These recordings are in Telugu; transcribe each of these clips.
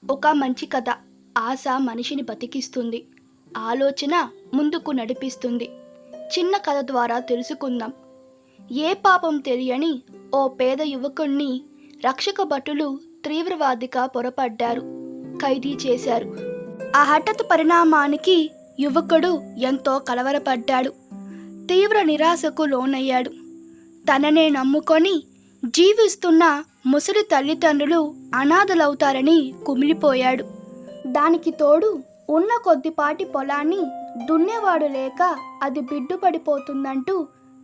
ఒక మంచి కథ. ఆశ మనిషిని బతికిస్తుంది, ఆలోచన ముందుకు నడిపిస్తుంది. చిన్న కథ ద్వారా తెలుసుకుందాం. ఏ పాపం తెలియని ఓ పేద యువకుణ్ణి రక్షక భటులు తీవ్రవాదిగా పొరపడ్డారు, ఖైదీ చేశారు. ఆ హఠాత్ పరిణామానికి యువకుడు ఎంతో కలవరపడ్డాడు, తీవ్ర నిరాశకు లోనయ్యాడు. తననే నమ్ముకొని జీవిస్తున్న ముసలి తల్లిదండ్రులు అనాథలవుతారని కుమిలిపోయాడు. దానికి తోడు ఉన్న కొద్దిపాటి పొలాన్ని దున్నేవాడు లేక అది బిడ్డుపడిపోతుందంటూ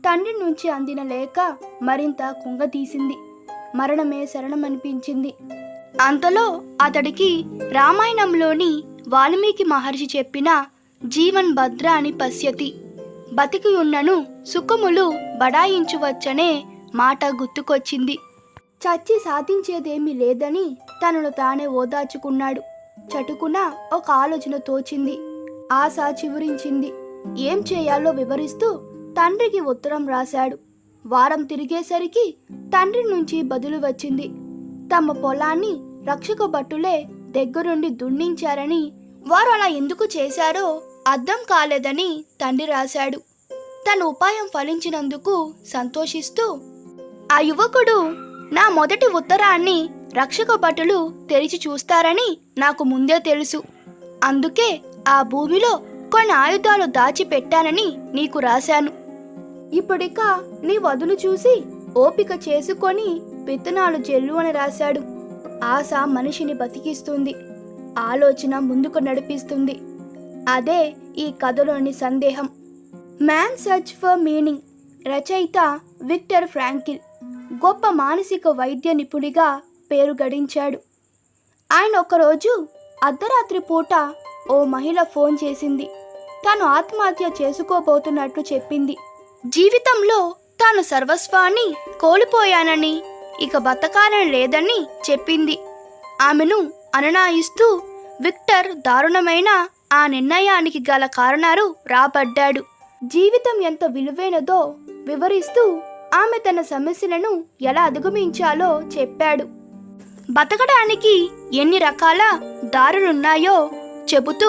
తండ్రి నుంచి అందిన లేక మరింత కుంగతీసింది. మరణమే శరణమనిపించింది. అంతలో అతడికి రామాయణంలోని వాల్మీకి మహర్షి చెప్పిన జీవన్ భద్ర అని పశ్యతి, బతికి ఉన్నను సుఖములు బడాయించవచ్చనే మాట గుర్తుకొచ్చింది. చచ్చి సాధించేదేమీ లేదని తనను తానే ఓదార్చుకున్నాడు. చటుకున ఒక ఆలోచన తోచింది. ఆశ చివురించింది. ఏం చేయాలో వివరిస్తూ తండ్రికి ఉత్తరం రాశాడు. వారం తిరిగేసరికి తండ్రి నుంచి బదులు వచ్చింది. తమ పొలాన్ని రక్షక భటులే దగ్గరుండి దున్నించారని, వారు అలా ఎందుకు చేశారో అర్థం కాలేదని తండ్రి రాశాడు. తన ఉపాయం ఫలించినందుకు సంతోషిస్తూ, ఆ యువకుడు నా మొదటి ఉత్తరాన్ని రక్షక భటులు తెరిచి చూస్తారని నాకు ముందే తెలుసు. అందుకే ఆ భూమిలో కొన్ని ఆయుధాలు దాచిపెట్టానని నీకు రాశాను. ఇప్పుడిక నీ వదులు చూసి ఓపిక చేసుకొని విత్తనాలు జల్లు అని రాశాడు. ఆశ మనిషిని బతికిస్తుంది, ఆలోచన ముందుకు నడిపిస్తుంది. అదే ఈ కథలోని సందేహం. Man search for meaning. రచయిత విక్టర్ ఫ్రాంకిల్ గొప్ప మానసిక వైద్య నిపుణుడిగా పేరు గడించాడు. ఆయన ఒకరోజు అర్ధరాత్రి పూట ఓ మహిళ ఫోన్ చేసింది. తాను ఆత్మహత్య చేసుకోబోతున్నట్లు చెప్పింది. జీవితంలో తాను సర్వస్వాన్ని కోల్పోయానని, ఇక బతకాలని లేదని చెప్పింది. ఆమెను అనునయిస్తూ విక్టర్ దారుణమైన ఆ నిర్ణయానికి గల కారణాలు రాబడ్డాడు. జీవితం ఎంత విలువైనదో వివరిస్తూ ఆమె తన సమస్యలను ఎలా అధిగమించాలో చెప్పాడు. బతకడానికి ఎన్ని రకాల దారులున్నాయో చెబుతూ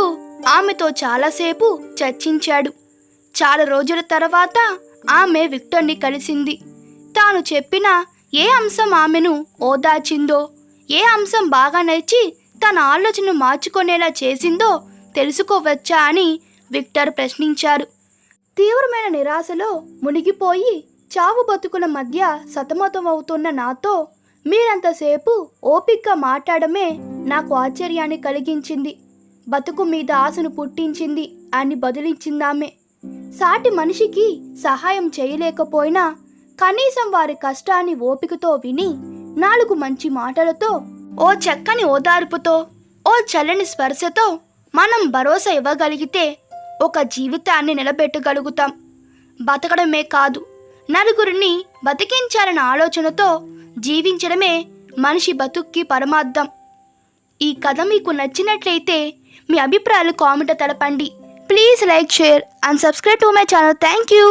ఆమెతో చాలాసేపు చర్చించాడు. చాలా రోజుల తర్వాత ఆమె విక్టర్ని కలిసింది. తాను చెప్పిన ఏ అంశం ఆమెను ఓదార్చిందో, ఏ అంశం బాగా నచ్చి తన ఆలోచనను మార్చుకునేలా చేసిందో తెలుసుకోవచ్చా అని విక్టర్ ప్రశ్నించారు. తీవ్రమైన నిరాశలో మునిగిపోయి చావు బతుకుల మధ్య సతమతమవుతున్న నాతో మీరంతసేపు ఓపికగా మాట్లాడమే నాకు ఆశ్చర్యాన్ని కలిగించింది, బతుకు మీద ఆశను పుట్టించింది అని బదులిచ్చిందామె. సాటి మనిషికి సహాయం చేయలేకపోయినా కనీసం వారి కష్టాన్ని ఓపికతో విని 4 మంచి మాటలతో, ఓ చక్కని ఓదార్పుతో, ఓ చల్లని స్పర్శతో మనం భరోసా ఇవ్వగలిగితే ఒక జీవితాన్ని నిలబెట్టగలుగుతాం. బతకడమే కాదు, నలుగురిని బతికించాలన్న ఆలోచనతో జీవించడమే మనిషి బతుక్కి పరమార్థం. ఈ కథ మీకు నచ్చినట్లయితే మీ అభిప్రాయాలు కామెంట్ తెలపండి. Please like, share and subscribe to my channel. Thank you.